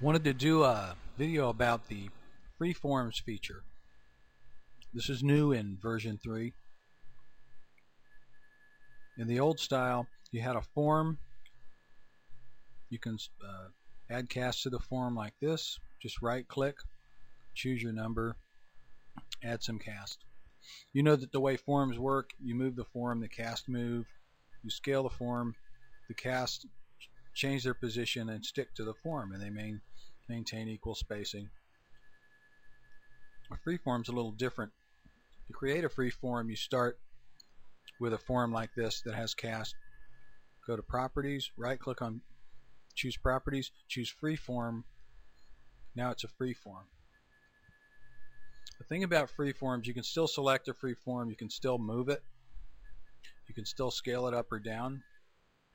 Wanted to do a video about the freeforms feature. This is new in version 3. In the old style, you had a form. You can add cast to the form like this. Just right click, choose your number, add some cast. You know that the way forms work, you move the form, the cast move. You scale the form, the cast change their position and stick to the form, and they maintain equal spacing. A freeform is a little different. To create a freeform, you start with a form like this that has cast. Go to Properties, right click on Choose Properties, choose Freeform. Now it's a freeform. The thing about freeforms, you can still select a freeform, you can still move it, you can still scale it up or down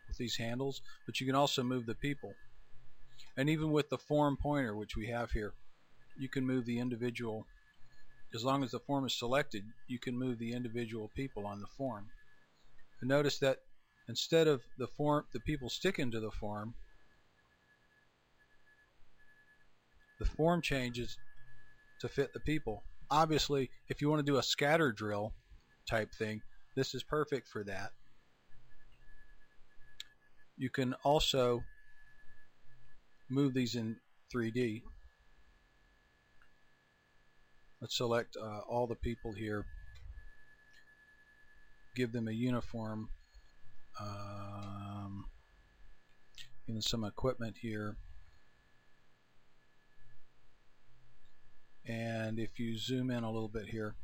with these handles, but you can also move the people. And even with the form pointer, which we have here, you can move the individual. As long as the form is selected, you can move the individual people on the form. And notice that instead of the people sticking to the form changes to fit the people. Obviously, if you want to do a scatter drill type thing, this is perfect for that. You can also move these in 3D. Let's select all the people here, give them a uniform, give them some equipment here, and if you zoom in a little bit here,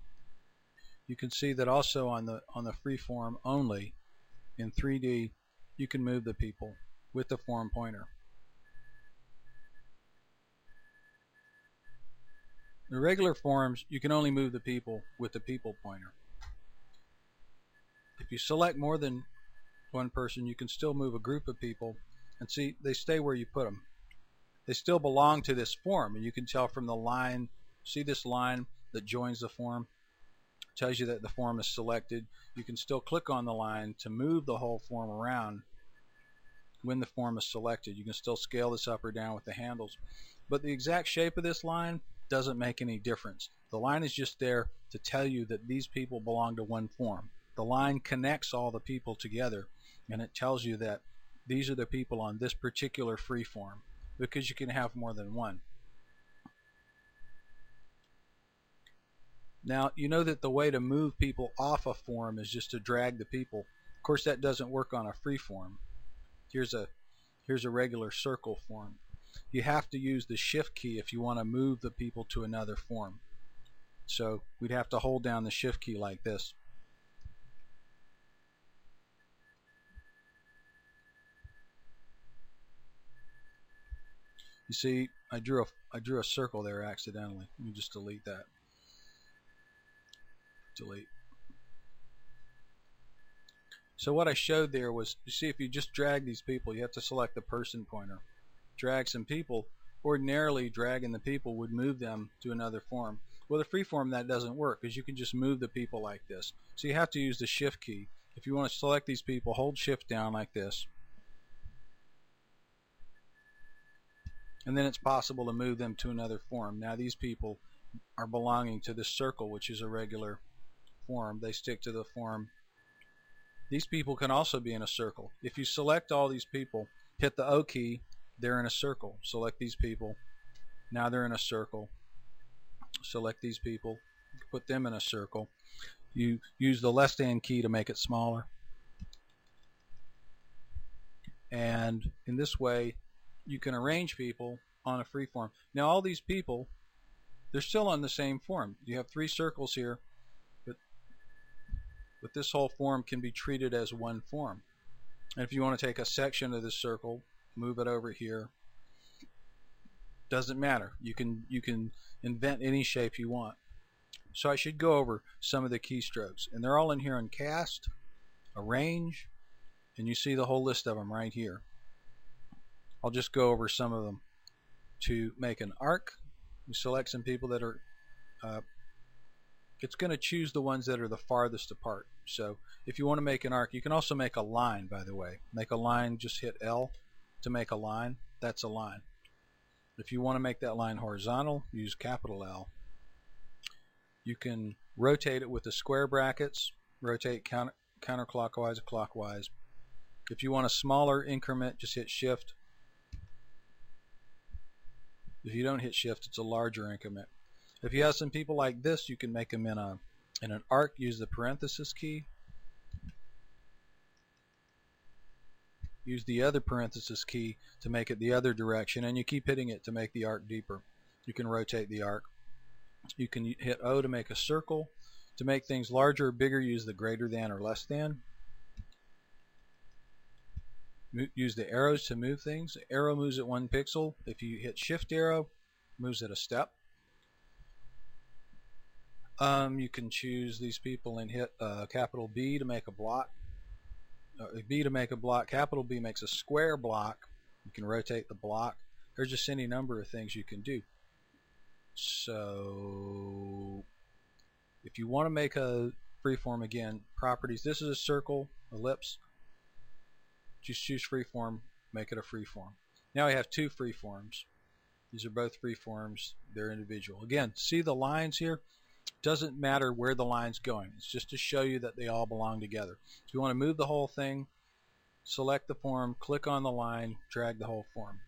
you can see that also on the freeform only in 3D you can move the people with the form pointer. In regular forms, you can only move the people with the people pointer. If you select more than one person, you can still move a group of people, and see, they stay where you put them. They still belong to this form, and you can tell from the line. See this line that joins the form? It tells you that the form is selected. You can still click on the line to move the whole form around when the form is selected. You can still scale this up or down with the handles. But the exact shape of this line doesn't make any difference. The line is just there to tell you that these people belong to one form. The line connects all the people together, and it tells you that these are the people on this particular freeform, because you can have more than one. Now, you know that the way to move people off a form is just to drag the people. Of course, that doesn't work on a freeform. Here's a regular circle form. You have to use the shift key if you want to move the people to another form. So we'd have to hold down the shift key like this. You see, I drew a circle there accidentally. Let me just delete that. Delete. So what I showed there was, you see, if you just drag these people, you have to select the person pointer. Drag some people. Ordinarily, dragging the people would move them to another form. Well, the freeform, that doesn't work, because you can just move the people like this. So you have to use the shift key. If you want to select these people, hold shift down like this, and then it's possible to move them to another form. Now these people are belonging to this circle, which is a regular form. They stick to the form. These people can also be in a circle. If you select all these people, hit the O key, they're in a circle. Select these people. Now they're in a circle. Select these people, put them in a circle. You use the left-hand key to make it smaller. And in this way, you can arrange people on a freeform. Now all these people, they're still on the same form. You have 3 circles here, but this whole form can be treated as one form. And if you want to take a section of this circle, move it over here, doesn't matter. You can invent any shape you want. So I should go over some of the keystrokes, and they're all in here in Cast, Arrange, and you see the whole list of them right here. I'll just go over some of them. To make an arc, you select some people that are it's going to choose the ones that are the farthest apart. So if you want to make an arc, you can also make a line, by the way. Make a line, just hit L to make a line. That's a line. If you want to make that line horizontal, use capital L. You can rotate it with the square brackets, rotate counterclockwise or clockwise. If you want a smaller increment, just hit shift. If you don't hit shift, it's a larger increment. If you have some people like this, you can make them in an arc. Use the parenthesis key. Use the other parenthesis key to make it the other direction, and you keep hitting it to make the arc deeper. You can rotate the arc. You can hit O to make a circle. To make things larger or bigger, use the greater than or less than. Use the arrows to move things. The arrow moves at 1 pixel. If you hit shift arrow, moves at a step. You can choose these people and hit capital B to make a block. B to make a block. Capital B makes a square block. You can rotate the block. There's just any number of things you can do. So if you want to make a freeform, again, properties, this is a circle, ellipse. Just choose freeform, make it a freeform. Now we have 2 freeforms. These are both freeforms. They're individual. Again, see the lines here? Doesn't matter where the line's going. It's just to show you that they all belong together. If you want to move the whole thing, select the form, click on the line, drag the whole form.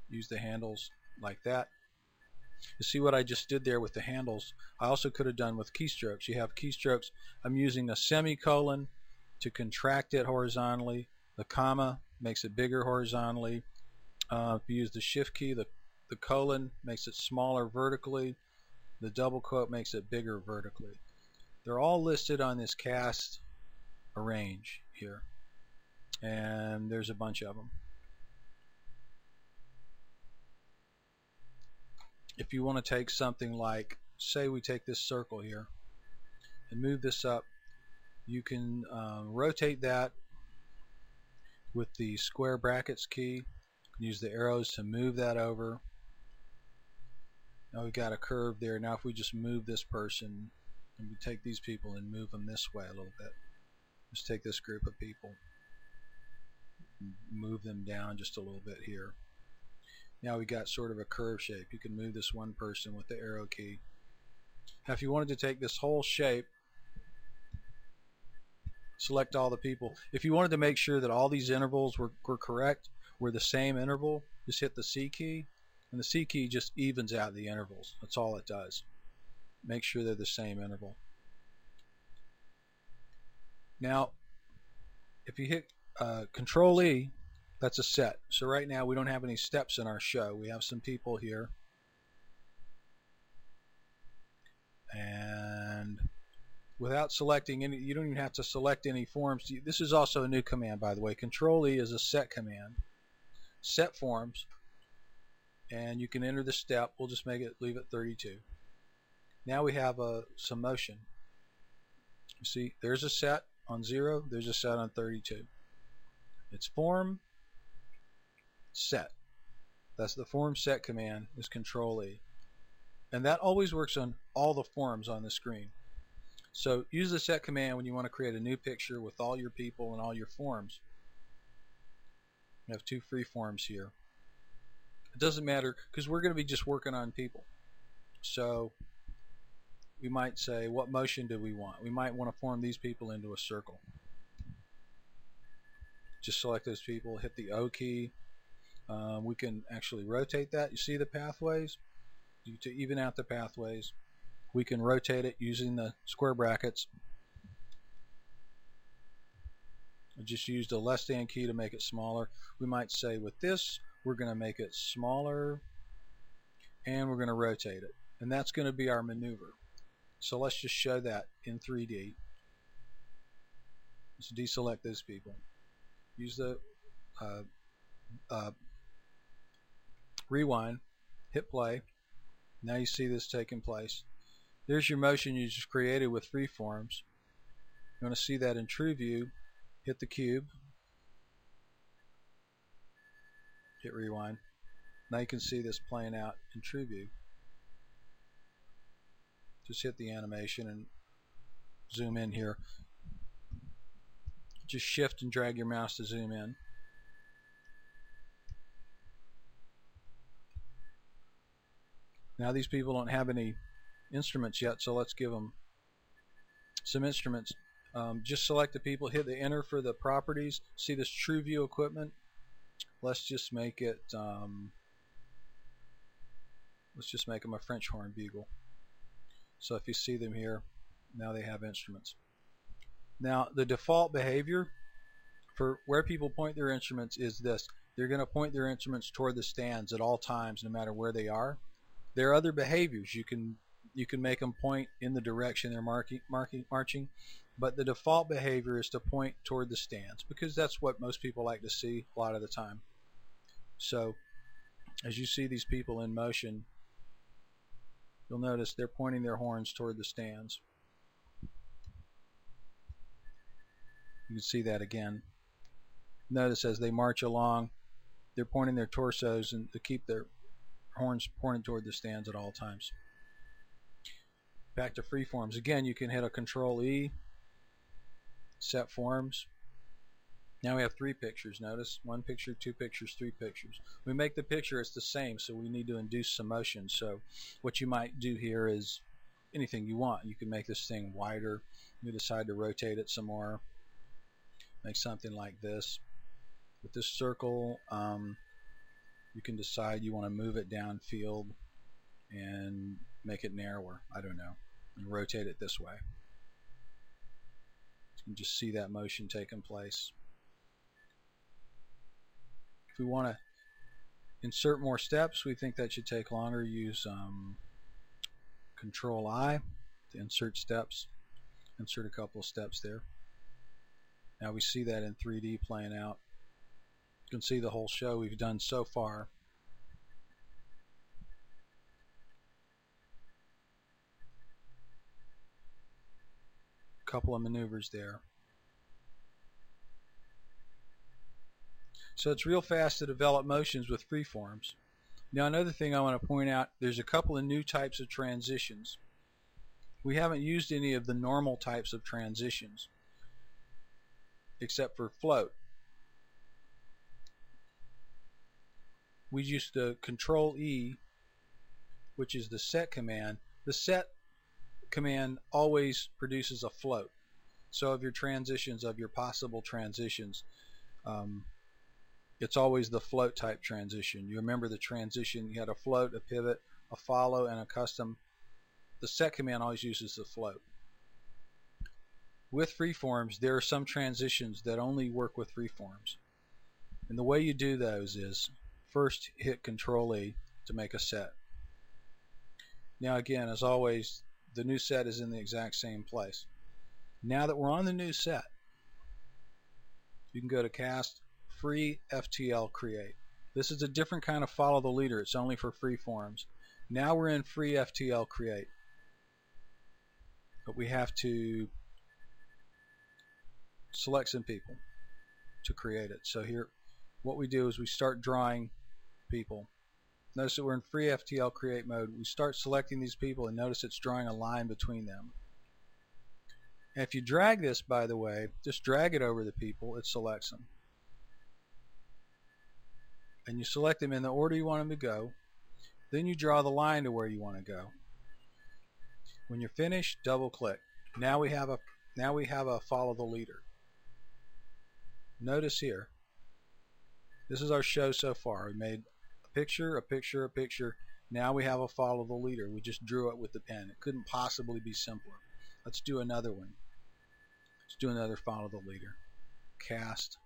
Use the handles like that. You see what I just did there with the handles? I also could have done with keystrokes. You have keystrokes. I'm using a semicolon to contract it horizontally. The comma makes it bigger horizontally. If you use the shift key, the colon makes it smaller vertically. The double quote makes it bigger vertically. They're all listed on this cast arrange here, and there's a bunch of them. If you want to take something like, say we take this circle here and move this up, you can rotate that with the square brackets key. Use the arrows to move that over. Now we've got a curve there. Now if we just move this person, and we take these people and move them this way a little bit. Just take this group of people, move them down just a little bit here. Now we got sort of a curve shape. You can move this one person with the arrow key. Now if you wanted to take this whole shape, select all the people. If you wanted to make sure that all these intervals were correct, were the same interval, just hit the C key, and the C key just evens out the intervals. That's all it does. Make sure they're the same interval. Now if you hit Control E, that's a set. So right now we don't have any steps in our show. We have some people here, and without selecting any, you don't even have to select any forms. This is also a new command, by the way. Control E is a set command. Set forms, and you can enter the step. We'll just leave it 32. Now we have some motion. You see, there's a set on 0. There's a set on 32. It's form set. That's the form set command. Is Control E, and that always works on all the forms on the screen. So use the set command when you want to create a new picture with all your people and all your forms. We have 2 free forms here. It doesn't matter because we're going to be just working on people. So we might say, what motion do we want? We might want to form these people into a circle. Just select those people, hit the O key. We can actually rotate that. You see the pathways? To even out the pathways, we can rotate it using the square brackets. I just used a less than key to make it smaller. We might say with this, we're going to make it smaller, and we're going to rotate it. And that's going to be our maneuver. So let's just show that in 3D. Let's deselect those people. Use the rewind, hit play. Now you see this taking place. There's your motion you just created with freeforms. You want to see that in true view, hit the cube, hit rewind. Now you can see this playing out in true view. Just hit the animation and zoom in here. Just shift and drag your mouse to zoom in. Now these people don't have any instruments yet, so let's give them some instruments. Just select the people, hit the enter for the properties. See this TrueView equipment? Let's just make it let's just make them a French horn bugle. So if you see them here, now they have instruments. Now the default behavior for where people point their instruments is this. They're going to point their instruments toward the stands at all times, no matter where they are. There are other behaviors. You can make them point in the direction they're marching, but the default behavior is to point toward the stands because that's what most people like to see a lot of the time. So as you see these people in motion, you'll notice they're pointing their horns toward the stands. You can see that again. Notice as they march along, they're pointing their torsos and to keep their horns pointing toward the stands at all times. Back to freeforms. Again, you can hit a Control-E, set forms. Now we have 3 pictures. Notice 1 picture, 2 pictures, 3 pictures. We make the picture, it's the same, so we need to induce some motion. So what you might do here is anything you want. You can make this thing wider. You decide to rotate it some more. Make something like this. With this circle, you can decide you want to move it downfield and make it narrower. I don't know. And rotate it this way. You can just see that motion taking place. If we want to insert more steps, we think that should take longer. Use Control-I to insert steps. Insert a couple of steps there. Now we see that in 3D playing out. You can see the whole show we've done so far. A couple of maneuvers there. So it's real fast to develop motions with freeforms. Now another thing I want to point out, there's a couple of new types of transitions. We haven't used any of the normal types of transitions except for float. We used the Control-E, which is the set command. The set command always produces a float. So of your transitions, of your possible transitions, it's always the float type transition. You remember the transition, you had a float, a pivot, a follow, and a custom. The set command always uses the float. With freeforms, there are some transitions that only work with freeforms. And the way you do those is first hit Control-E to make a set. Now again, as always, the new set is in the exact same place. Now that we're on the new set, you can go to Cast, Free FTL Create. This is a different kind of follow the leader. It's only for freeforms. Now we're in Free FTL Create. But we have to select some people to create it. So here, what we do is we start drawing people. Notice that we're in Free FTL Create mode. We start selecting these people and notice it's drawing a line between them. And if you drag this, by the way, just drag it over the people, it selects them. And you select them in the order you want them to go. Then you draw the line to where you want to go. When you're finished, double click. Now we have a follow the leader. Notice here, this is our show so far. We made a picture, a picture, a picture. Now we have a follow the leader. We just drew it with the pen. It couldn't possibly be simpler. Let's do another one. Let's do another follow the leader. Cast,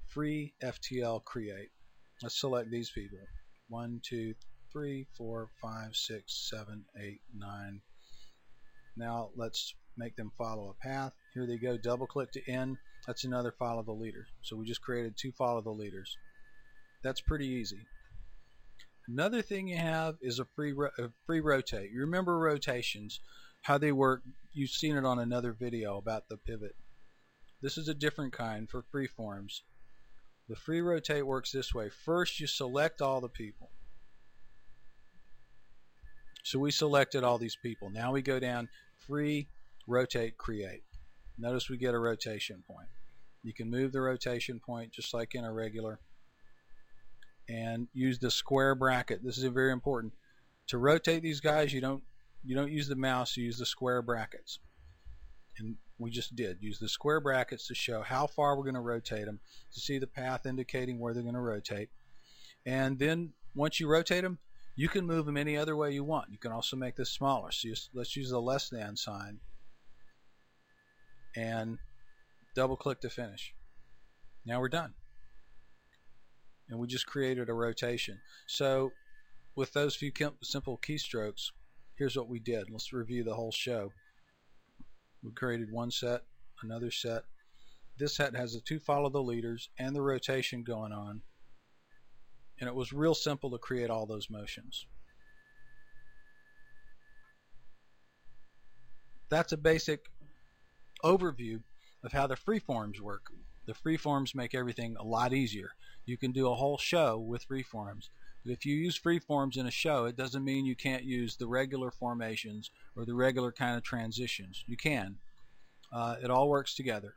Free FTL Create. Let's select these people. 1, 2, 3, 4, 5, 6, 7, 8, 9. Now let's make them follow a path. Here they go. Double click to end. That's another follow the leader. So we just created 2 follow the leaders. That's pretty easy. Another thing you have is a free rotate. You remember rotations, how they work. You've seen it on another video about the pivot. This is a different kind for freeforms. The free rotate works this way. First you select all the people. So we selected all these people. Now we go down, Free Rotate Create. Notice we get a rotation point. You can move the rotation point just like in a regular, and use the square bracket. This is very important. To rotate these guys, you don't use the mouse, you use the square brackets. And we just did use the square brackets to show how far we're going to rotate them, to see the path indicating where they're going to rotate. And then once you rotate them, you can move them any other way you want. You can also make this smaller. So let's use the less than sign and double click to finish. Now we're done. And we just created a rotation. So with those few simple keystrokes, here's what we did. Let's review the whole show. We created one set, another set. This set has the two follow the leaders and the rotation going on. And it was real simple to create all those motions. That's a basic overview of how the freeforms work. The freeforms make everything a lot easier. You can do a whole show with freeforms. But if you use freeforms in a show, it doesn't mean you can't use the regular formations or the regular kind of transitions. You can. It all works together.